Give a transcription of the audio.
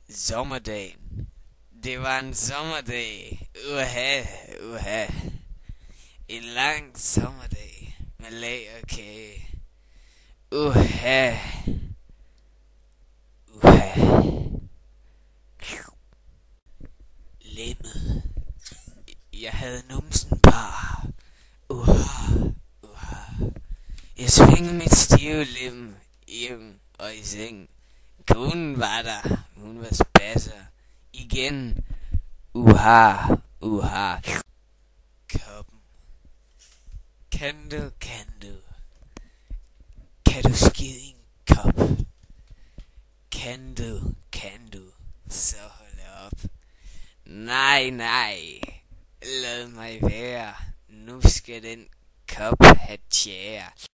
Sommerdagen. Det var en sommerdag. Uha, uha. En lang sommerdag med lag og kage. Uha, uha. Lemmet. Jeg havde numsen par. Uha, uha. Jeg svingede mit stive lem hjem og i seng. Konen var der. Hun var spasser. Igen. Uha, uha. Koppen. Kan du? Kan du skide i en kop? Kan du? Så hold op. Nej. Lad mig være. Nu skal den kop have tjære.